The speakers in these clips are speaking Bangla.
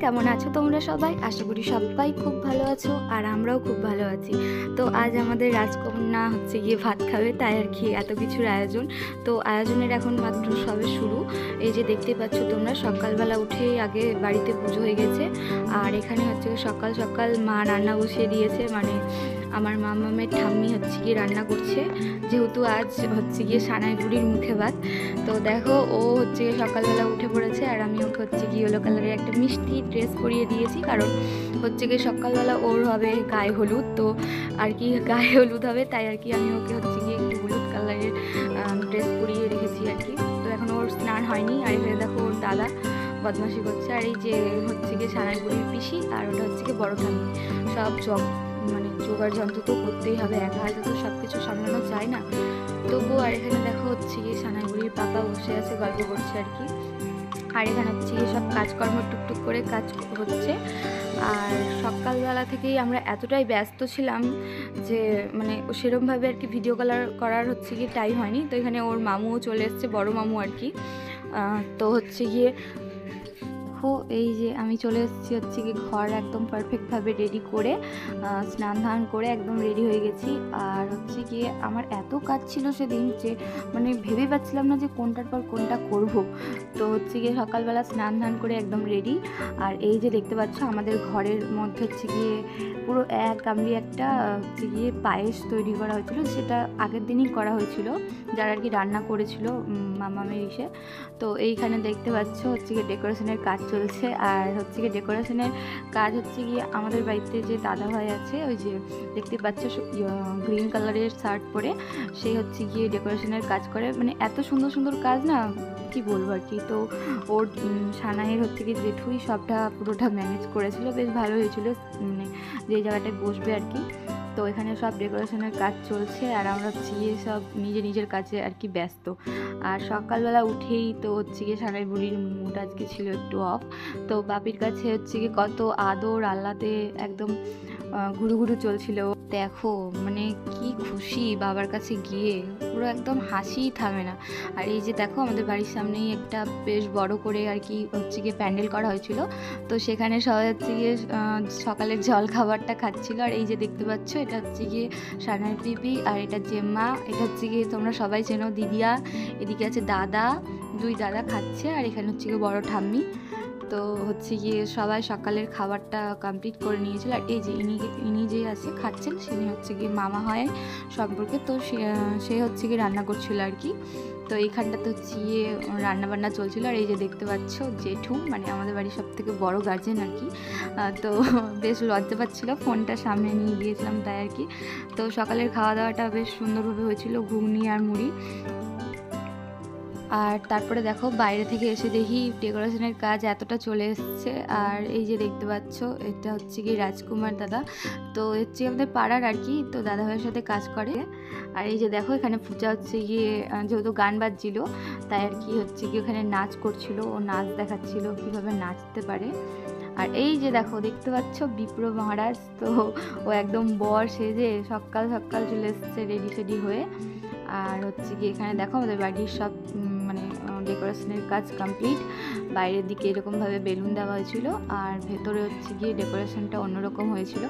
কেমন আছো তোমরা সবাই? আশা করি সবাই খুব ভালো আছো আর আমরাও খুব ভালো আছি। তো আজ আমাদের রাজকন্যা হচ্ছে গিয়ে ভাত খাবে, তাই আর কি এত কিছুর আয়োজন। তো আয়োজনের এখন মাত্র সবে শুরু। এই যে দেখতে পাচ্ছ তোমরা, সকালবেলা উঠেই আগে বাড়িতে পুজো হয়ে গেছে। আর এখানে হচ্ছে সকাল সকাল মা রান্না বসিয়ে দিয়েছে, মানে আমার মামামের ঠাম্মি হচ্ছে গিয়ে রান্না করছে, যেহেতু আজ হচ্ছে গিয়ে সানাই বুড়ির মুখে ভাত। তো দেখো ও হচ্ছে গিয়ে সকালবেলা উঠে পড়েছে, আর আমি ওকে হচ্ছে গিয়ে ইয়েলো কালারের একটা মিষ্টি ড্রেস পরিয়ে দিয়েছি, কারণ হচ্ছে গিয়ে সকালবেলা ওর হবে গায়ে হলুদ। তো আর কি গায়ে হলুদ হবে, তাই আর কি আমি ওকে হচ্ছে গিয়ে একটু হলুদ কালারের ড্রেস পরিয়ে রেখেছি আর কি। তো এখন ওর স্নান হয়নি, আর এখানে দেখো ওর দাদা বদমাশি করছে। আর এই যে হচ্ছে গিয়ে সানাই বুড়ির পিসি, আর ওটা হচ্ছে গিয়ে বড় ঠাম্মি। সব মানে জোগাড় যন্ত্র তো করতেই হবে, একা হাতে তো সব কিছু সামলানো যায় না তবুও। আর এখানে দেখো হচ্ছে গিয়ে সানাই বুড়ির পাপা বসে আছে, গল্প করছে আর কি। আর এখানে হচ্ছে গিয়ে সব কাজকর্ম টুকটুক করে কাজ হচ্ছে। আর সকালবেলা থেকেই আমরা এতটাই ব্যস্ত ছিলাম যে মানে সেরকমভাবে আর কি ভিডিও করার হচ্ছে গিয়ে টাইম হয়নি। তো এখানে ওর মামুও চলে এসছে, বড় মামু আর কি। তো হচ্ছে গিয়ে এই যে আমি চলে এসেছি হচ্ছে কি ঘর একদম পারফেক্টভাবে রেডি করে, স্নান ধান করে একদম রেডি হয়ে গেছি। আর হচ্ছে গিয়ে আমার এত কাজ ছিল সেদিন যে মানে ভেবে পাচ্ছিলাম না যে কোনটার পর কোনটা করব। তো হচ্ছে গিয়ে সকালবেলা স্নান ধান করে একদম রেডি। আর এই যে দেখতে পাচ্ছ আমাদের ঘরের মধ্যে হচ্ছে গিয়ে পুরো এক গামলি একটা হচ্ছে গিয়ে পায়েস তৈরি করা হয়েছিল, সেটা আগের দিনই করা হয়েছিল, যারা আর কি রান্না করেছিল মামামের ইসে। তো এইখানে দেখতে পাচ্ছ হচ্ছে গিয়ে ডেকোরেশনের কাজ চলছে। আর হচ্ছে গিয়ে ডেকোরেশনের কাজ হচ্ছে গিয়ে আমাদের বাড়িতে যে দাদা ভাই আছে, ওই যে দেখতে পাচ্ছ গ্রিন কালারের শার্ট পরে, সেই হচ্ছে গিয়ে ডেকোরেশনের কাজ করে। মানে এত সুন্দর সুন্দর কাজ না, কি বলবো আর কি। তো ওর সানাইয়ের হচ্ছে গিয়ে জেঠুই সবটা পুরোটা ম্যানেজ করেছিল, বেশ ভালো হয়েছিল, মানে যে জায়গাটায় বসবে আর কি। তো এখানে সব ডেকোরেশনের কাজ চলছে, আর আমরা হচ্ছে গিয়ে সব নিজের কাজে আর কি ব্যস্ত। আর সকালবেলা উঠেই তো হচ্ছে গিয়ে সানাই বুড়ির মুড আজকে ছিল একটু অফ। তো বাপির কাছে হচ্ছে গিয়ে কত আদর আহ্লাদে একদম ঘুরু চলছিল। দেখো মানে কি খুশি বাবার কাছে গিয়ে, পুরো একদম হাসিই থামে না। আর এই যে দেখো আমাদের বাড়ির সামনেই একটা বেশ বড় করে আর কি হচ্ছে গিয়ে প্যান্ডেল করা হয়েছিল। তো সেখানে সবাই হচ্ছে গিয়ে সকালের জল খাবারটা খাচ্ছিল। আর এই যে দেখতে পাচ্ছ, এটা হচ্ছে গিয়ে সানাই পিপি, আর এটা জেম্মা, এটা হচ্ছে গিয়ে তোমরা সবাই চেনো দিদিয়া, এদিকে আছে দাদা, দুই দাদা খাচ্ছে, আর এখানে হচ্ছে গিয়ে বড় ঠাম্মি। তো হচ্ছে গিয়ে সবাই সকালের খাবারটা কমপ্লিট করে নিয়েছিল। আর এই যে ইনি যে আছে খাচ্ছেন, তিনি হচ্ছে গিয়ে মামা হয় সম্পর্কে। তো সে হচ্ছে গিয়ে রান্না করছিল আর কি। তো এইখানটাতে হচ্ছে গিয়ে রান্নাবান্না চলছিল। আর এই যে দেখতে পাচ্ছ জেঠু, মানে আমাদের বাড়ির সব থেকে বড় গার্জেন আর কি। তো বেশ লজ্জা পাচ্ছিলো, ফোনটা সামনে নিয়ে গিয়েছিলাম তাই আর কি। তো সকালের খাওয়া দাওয়াটা বেশ সুন্দরভাবে হয়েছিল, ঘুগনি আর মুড়ি। আর তারপরে দেখো বাইরে থেকে এসে দেখি ডেকোরেশনের কাজ এতটা চলে এসছে। আর এই যে দেখতে পাচ্ছ, এটা হচ্ছে কি রাজকুমার দাদা, তো হচ্ছে আমাদের পাড়ার আর কি। তো দাদা ভাইয়ের সাথে কাজ করে। আর এই যে দেখো এখানে পূজা হচ্ছে গিয়ে, যেহেতু গান বাজছিল তাই আর কি হচ্ছে কি ওখানে নাচ করছিল, ও নাচ দেখাচ্ছিল কীভাবে নাচতে পারে। আর এই যে দেখো দেখতে পাচ্ছ বিপ্র মহারাজ, তো ও একদম বর সেজে সকাল সকাল চলে এসছে রেডি সেডি হয়ে। আর হচ্ছে কি এখানে দেখো আমাদের বাড়ির সব মানে ডেকোরেশনের কাজ কমপ্লিট। বাইরের দিকে এরকমভাবে বেলুন দেওয়া হয়েছিল, আর ভেতরে হচ্ছে গিয়ে ডেকোরেশনটা অন্যরকম হয়েছিল।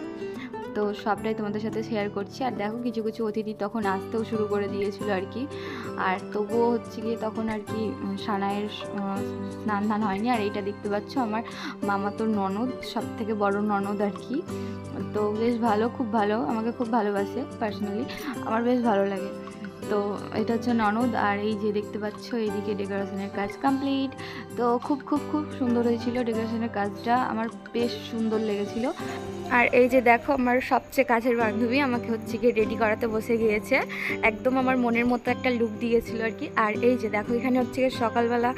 তো সবটাই তোমাদের সাথে শেয়ার করছি। আর দেখো কিছু কিছু অতিথি তখন আসতেও শুরু করে দিয়েছিল আর কি। আর তবুও হচ্ছে গিয়ে তখন আর কি সানাইয়ের স্নান ধান হয়নি। আর এইটা দেখতে পাচ্ছ আমার মামাতোর ননদ, সব থেকে বড় ননদ আর কি। তো বেশ ভালো, খুব ভালো, আমাকে খুব ভালোবাসে পার্সোনালি, আমার বেশ ভালো লাগে। তো এটা হচ্ছে ননদ। আর এই যে দেখতে পাচ্ছ এইদিকে ডেকোরেশনের কাজ কমপ্লিট। তো খুব খুব খুব সুন্দর হয়েছিল ডেকোরেশনের কাজটা, আমার বেশ সুন্দর লেগেছিল। আর এই যে দেখো আমার সবচেয়ে কাছের বান্ধবী আমাকে হচ্ছে গিয়ে রেডি করাতে বসে গিয়েছে, একদম আমার মনের মতো একটা লুক দিয়েছিল আর কি। আর এই যে দেখো এখানে হচ্ছে গিয়ে সকালবেলা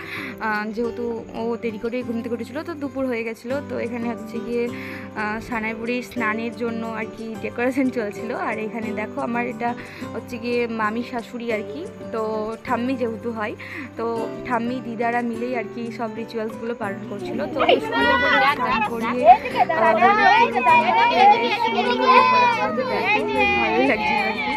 যেহেতু ও দেরি করেই ঘুম থেকে উঠেছিলো, তো দুপুর হয়ে গেছিলো। তো এখানে হচ্ছে গিয়ে সানাই বুড়ির স্নানের জন্য আর কি ডেকোরেশন চলছিল। আর এখানে দেখো আমার এটা হচ্ছে গিয়ে মামি শাশুড়ি আর কি, তো ঠাম্মি যেহেতু হয়, তো ঠাম্মি দিদারা মিলেই আর কি সব রিচুয়ালসগুলো পালন করছিল। তো স্নান করিয়ে ভালোই লাগছিল আর কি।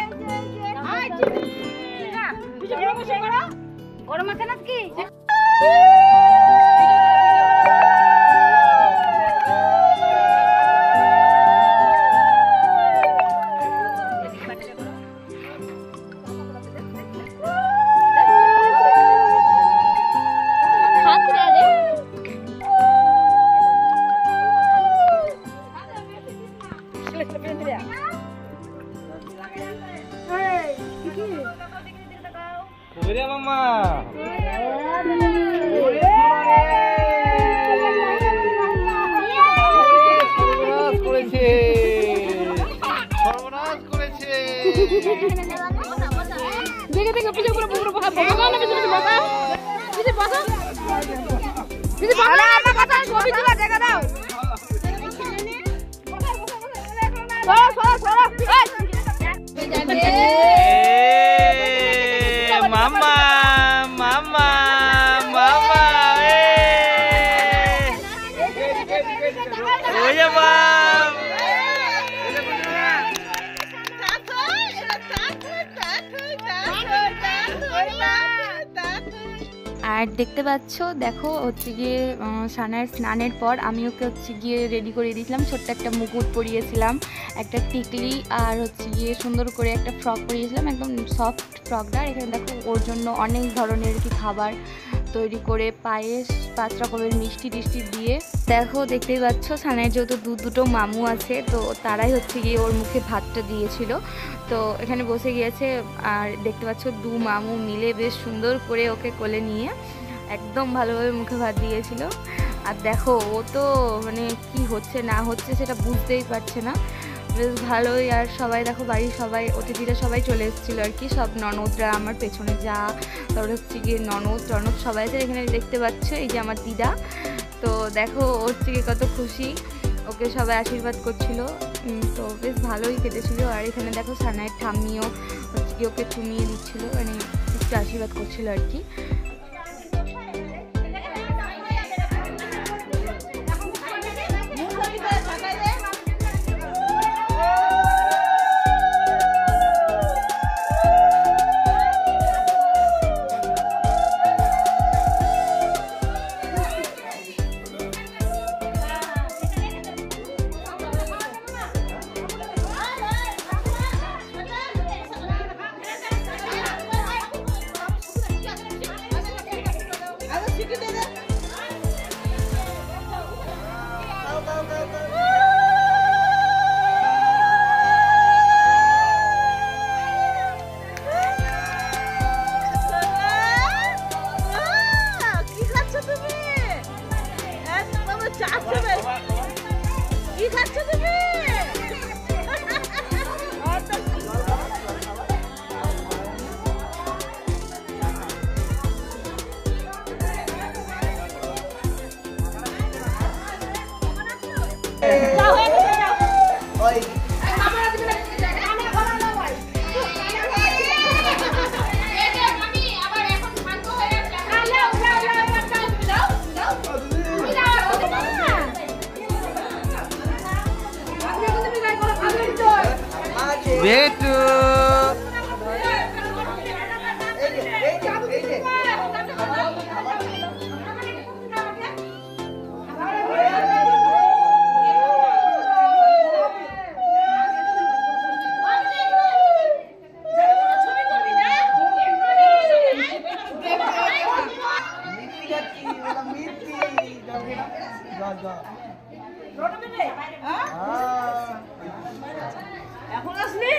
আর দেখতে পাচ্ছ দেখো হচ্ছে গিয়ে সানার স্নানের পর আমি ওকে হচ্ছে গিয়ে রেডি করে দিয়েছিলাম, ছোট্ট একটা মুকুট পরিয়েছিলাম, একটা টিকলি, আর হচ্ছে গিয়ে সুন্দর করে একটা ফ্রক পরিয়েছিলাম, একদম সফট ফ্রকটা। এখানে দেখো ওর জন্য অনেক ধরনের কি খাবার তৈরি করে, পায়েস, 5 রকমের মিষ্টি টিষ্টি দিয়ে। দেখো দেখতেই পাচ্ছ সানার যেহেতু দুটো মামু আছে, তো তারাই হচ্ছে গিয়ে ওর মুখে ভাতটা দিয়েছিল। তো এখানে বসে গিয়েছে, আর দেখতে পাচ্ছ 2 মামু মিলে বেশ সুন্দর করে ওকে কোলে নিয়ে একদম ভালোভাবে মুখে ভাত দিয়েছিল। আর দেখো ও তো মানে কি হচ্ছে না হচ্ছে সেটা বুঝতেই পারছে না, বেশ ভালোই। আর সবাই দেখো বাড়ির সবাই অতিথিরা সবাই চলে এসেছিলো আর কি, সব ননদরা আমার পেছনে যা, তারপরে হচ্ছে গিয়ে ননদ সবাই আছে। এখানে দেখতে পাচ্ছ এই যে আমার দিদা, তো দেখো হচ্ছে গিয়ে কত খুশি, ওকে সবাই আশীর্বাদ করছিল, তো বেশ ভালোই কেটেছিল। আর এখানে দেখো সানায়ের ঠাম্মিও হচ্ছে গিয়ে ওকে চুমিয়ে দিচ্ছিলো, মানে একটু আশীর্বাদ করছিল আর কি। बेटू এখন আসলে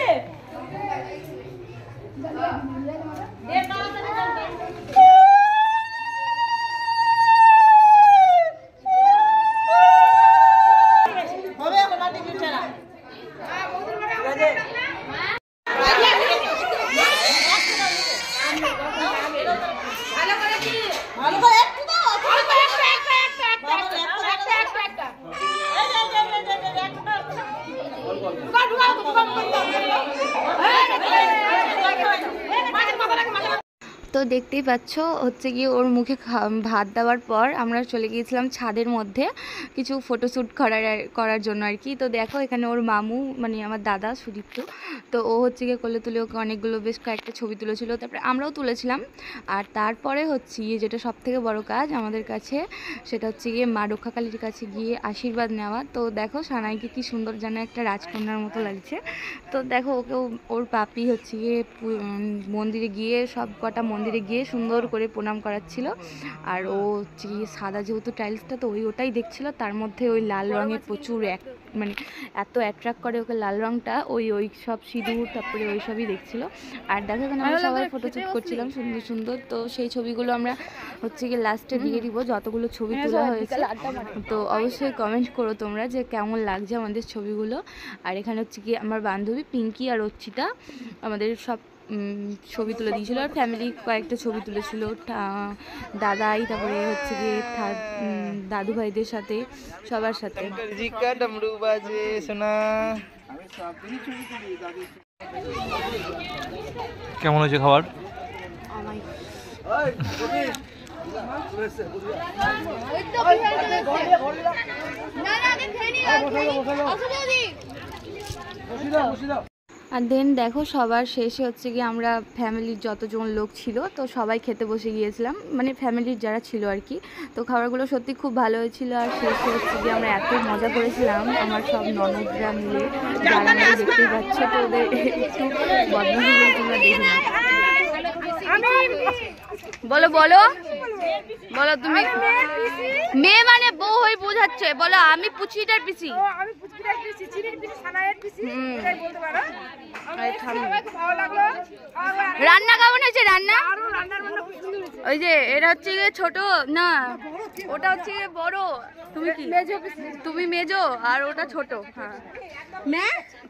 ভালো করে একটু দাও, একটা দেখতেই পাচ্ছ হচ্ছে গিয়ে ওর মুখে ভাত দেওয়ার পর আমরা চলে গিয়েছিলাম ছাদের মধ্যে কিছু ফটোশ্যুট করার জন্য আর কি। তো দেখো এখানে ওর মামু মানে আমার দাদা সুদীপ্ত, তো ও হচ্ছে গিয়ে কোলে তুলে ওকে অনেকগুলো বেশ কয়েকটা ছবি তুলেছিল, তারপরে আমরাও তুলেছিলাম। আর তারপরে হচ্ছে গিয়ে যেটা সবথেকে বড় কাজ আমাদের কাছে, সেটা হচ্ছে গিয়ে মা রক্ষাকালীর কাছে গিয়ে আশীর্বাদ নেওয়া। তো দেখো সানাইকে কি সুন্দর যেন একটা রাজকন্যার মতো লাগছে। তো দেখো ওকে ওর পাপি হচ্ছে গিয়ে মন্দিরে গিয়ে সব কটা মন্দিরে গিয়ে সুন্দর করে প্রণাম করাচ্ছিল। আর ও হচ্ছে গিয়ে সাদা যেহেতু টাইলসটা, তো ওটাই দেখছিল, তার মধ্যে ওই লাল রঙের প্রচুর মানে এত অ্যাট্রাক্ট করে ওকে লাল রঙটা, ওই সব সিঁদুর তারপরে ওই সবই দেখছিল। আর দেখো এখানে আমরা সবাই ফটোশ্যুট করছিলাম সুন্দর সুন্দর। তো সেই ছবিগুলো আমরা হচ্ছে গিয়ে লাস্টে দিয়ে দিব যতগুলো ছবি তোলা হয়েছে। তো অবশ্যই কমেন্ট করো তোমরা যে কেমন লাগছে আমাদের ছবিগুলো। আর এখানে হচ্ছে কি আমার বান্ধবী পিঙ্কি আর অর্চিতা আমাদের সব ছবি তুলে দিয়েছিল, আর ফ্যামিলি কয়েকটা ছবি তুলেছিল, দাদাই তারপরে হচ্ছে গিয়ে দাদু ভাইদের সাথে সবার সাথে। কেমন হয়েছে খাবার? আর দেন দেখো সবার শেষে হচ্ছে গিয়ে আমরা ফ্যামিলির যতজন লোক ছিল তো সবাই খেতে বসে গিয়েছিলাম, মানে ফ্যামিলির যারা ছিল আর কি। তো খাবারগুলো সত্যি খুব ভালো হয়েছিল। আর শেষে হচ্ছে গিয়ে আমরা এত মজা করেছিলাম আমার সব ননদরা মিলে, যারা আমরা দেখতেই পাচ্ছ। তো ওদের একটু বদমাশি তোমরা দেখে নাও। বলো বলো বলো, তুমি মেয়ে মানে বউ হয়ে বোঝাচ্ছে, বলো আমি পুচিটার পিসি। রান্না কেমন হয়েছে? রান্না ওই যে এটা হচ্ছে গিয়ে ছোট না, ওটা হচ্ছে গিয়ে বড়। তুমি কি মেজো? তুমি মেজো আর ওটা ছোট। হ্যাঁ,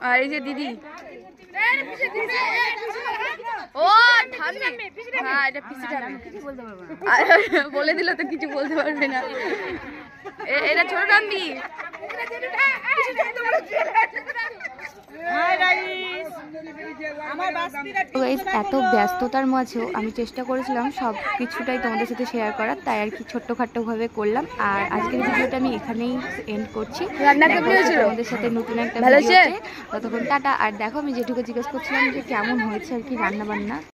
আর এই যে দিদি। ও ঠান্ডা, হ্যাঁ এটা পিসি ঠান্ডা বলে দিল তো কিছু বলতে পারবে না। এটা ছোট টাম্বি। এত ব্যস্ততার মাঝেও আমি চেষ্টা করেছিলাম সব কিছুটাই তোমাদের সাথে শেয়ার করার, তাই আর কি ছোট্টখাট্টোভাবে করলাম। আর আজকের ভিডিওটা আমি এখানেই এন্ড করছি। তোমাদের সাথে নতুন একটা ভিডিওতে, ততক্ষণ টাটা। আর দেখো আমি যেটুকু জিজ্ঞেস করছিলাম যে কেমন হয়েছে আর কি রান্না বান্না।